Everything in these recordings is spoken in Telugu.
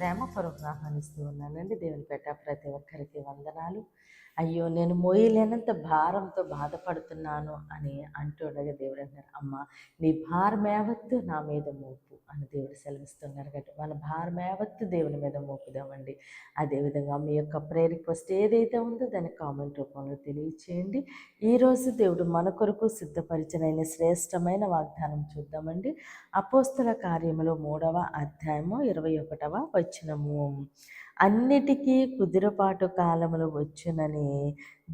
ప్రేమపూర్వకంగా ఆహ్వానిస్తూ ఉన్నానండి. దేవుని పెట్ట ప్రతి ఒక్కరికి వందనాలు. అయ్యో, నేను మోయలేనంత భారంతో బాధపడుతున్నాను అని అంటుండగా దేవుడు అంటున్నారు, అమ్మ నీ భారం యావత్తు నా మీద మోపు అని దేవుడు సెలవిస్తున్నారు. కాబట్టి మన భారం యావత్తు దేవుని మీద మోపుదామండి. అదేవిధంగా మీ యొక్క ప్రేయర్ రిక్వెస్ట్ ఏదైతే ఉందో దాన్ని కామెంట్ రూపంలో తెలియచేయండి. ఈరోజు దేవుడు మన కొరకు సిద్ధపరిచిన శ్రేష్టమైన వాగ్దానం చూద్దామండి. అపోస్తల కార్యములు 3వ అధ్యాయము 21వ వచనము. అన్నిటికీ కుదిరపాటు కాలములు వచ్చునని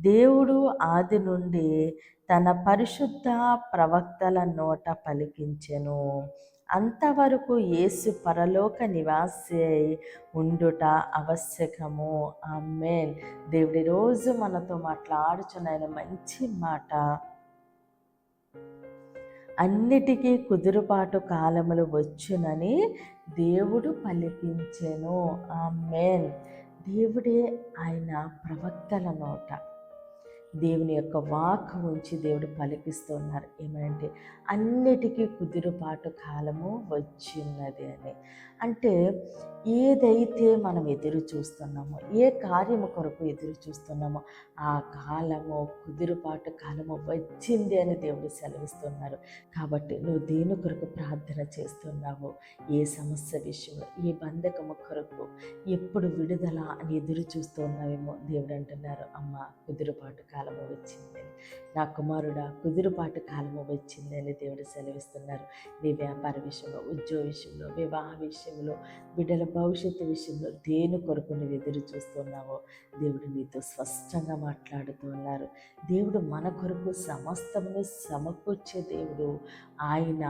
దేవుడు ఆది నుండి తన పరిశుద్ధ ప్రవక్తల నోట పలికించెను. అంతవరకు యేసు పరలోక నివాసి అయి ఉండుట ఆవశ్యకము. ఆమేన్. దేవుడి రోజు మనతో మాట్లాడుచున్న మంచి మాట, అన్నిటికీ కుదురుపాటు కాలములు వచ్చునని దేవుడు పలికించెను. ఆమేన్. దేవుడే ఆయన ప్రవక్తల నోట దేవుని యొక్క వాక్ ఉంచి దేవుడు పలికిస్తున్నారు. ఏమంటే అన్నిటికీ కుదురుపాటు కాలము వచ్చిన్నది అని. అంటే ఏదైతే మనం ఎదురు చూస్తున్నామో, ఏ కార్యము కొరకు ఎదురు చూస్తున్నామో ఆ కాలము, కుదురుపాటు కాలము వచ్చింది అని దేవుడు సెలవిస్తున్నారు. కాబట్టి నువ్వు దేని కొరకు ప్రార్థన చేస్తున్నావు, ఏ సమస్య విషయంలో, ఏ బంధకము కొరకు, ఎప్పుడు విడుదల అని ఎదురు చూస్తున్నావేమో దేవుడు అంటున్నారు, అమ్మ కుదురుపాటు కాలము వచ్చిందని, నా కుమారుడా కుదురుపాటు కాలము వచ్చిందని దేవుడు సెలవిస్తున్నారు. నీ వ్యాపార విషయంలో, ఉద్యోగ విషయంలో, వివాహ విషయంలో, బిడ్డల భవిష్యత్తు విషయంలో దేని కొరకు నువ్వు ఎదురు చూస్తున్నావో దేవుడు నీతో స్పష్టంగా మాట్లాడుతూ ఉన్నారు. దేవుడు మన కొరకు సమస్తమును సమకూర్చే దేవుడు. ఆయన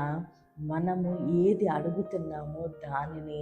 మనము ఏది అడుగుతున్నామో దానిని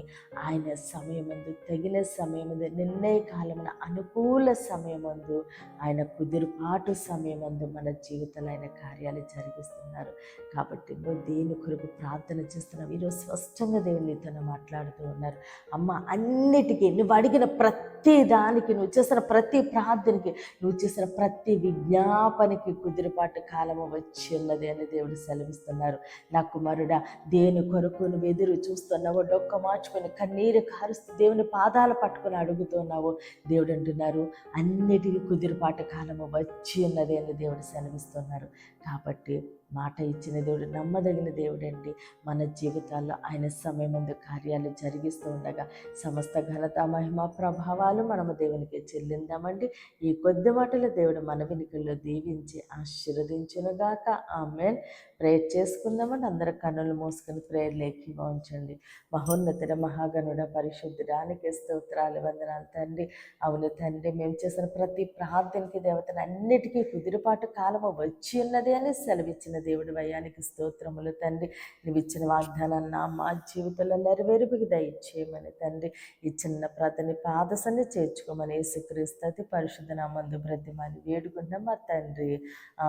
ఆయన సమయమందు, తగిన సమయమందు, నిర్ణయ కాలమున, అనుకూల సమయమందు, ఆయన కుదురుపాటు సమయమందు మన జీవితంలో ఆయన కార్యాలు జరిగిస్తున్నారు. కాబట్టి నువ్వు దేని కొరకు ప్రార్థన చేస్తున్నావు, ఈరోజు స్పష్టంగా దేవుడు నీతో మాట్లాడుతూ ఉన్నారు. అమ్మ అన్నిటికీ నువ్వు అడిగిన ప్రతి దానికి, నువ్వు చేసిన ప్రతి ప్రార్థనకి, నువ్వు చేసిన ప్రతి విజ్ఞాపనకి కుదురుపాటు కాలము వచ్చి ఉన్నది అని దేవుడు సెలవిస్తున్నారు. నా కుమారుడా, దేని కొరకు నువ్వు ఎదురు చూస్తున్నావో, డొక్క మార్చుకొని కన్నీరు కారుస్తూ దేవుని పాదాలు పట్టుకొని అడుగుతున్నావో దేవుడు అంటున్నారు, అన్నిటికీ కుదిరిపాటు కాలము వచ్చి ఉన్నది అని దేవుడు సెలవిస్తున్నారు. కాబట్టి మాట ఇచ్చిన దేవుడు నమ్మదగిన దేవుడు అండి. మన జీవితాల్లో ఆయన సమయమందు కార్యాలు జరిగిస్తూ ఉండగా సమస్త ఘనత, మహిమ, ప్రభావాలు మనము దేవునికి చెల్లిందామండి. ఈ కొద్ది మాటలు దేవుడు మన వెనుకల్లో దీవించి ఆశీర్వదించునుగాక. ఆమేన్. ప్రేయర్ చేసుకుందామని అందరూ కన్నులు మూసుకొని ప్రేయర్లు ఏకీభవించండి. మహోన్నతుడ, మహాగణుడ, పరిశుద్ధుడానికి స్తోత్రాలు, వందనాలు తండ్రి. అవును తండ్రి, మేము చేసిన ప్రతి ప్రార్థనకి దేవతను అన్నిటికీ కుదిరిపాటు కాలము వచ్చి ఉన్నది అని సెలవిచ్చిన దేవుడి వయానికి స్తోత్రములు తండ్రి. నువ్వు ఇచ్చిన వాగ్దానాన్ని మా జీవితంలో నెరవేరుపుకి దయచేయమని తండ్రి, ఈ చిన్న ప్రార్థన పాదసన్ని చేర్చుకోమని యేసుక్రీస్తు అతి పరిశుద్ధ నామందు బ్రతిమాలి వేడుకుంటున్నాం మా తండ్రి.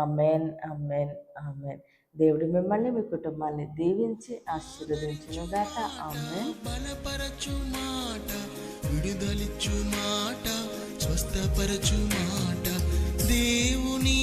ఆమేన్, ఆమేన్, ఆమేన్. దేవుడు మిమ్మల్ని, మీ కుటుంబాన్ని దీవించి ఆశీర్వదించునుగాక. ఆమేన్. బలపరచు మాట, విడుదలిచ్చు మాట, స్వస్థపరచు మాట, దేవుని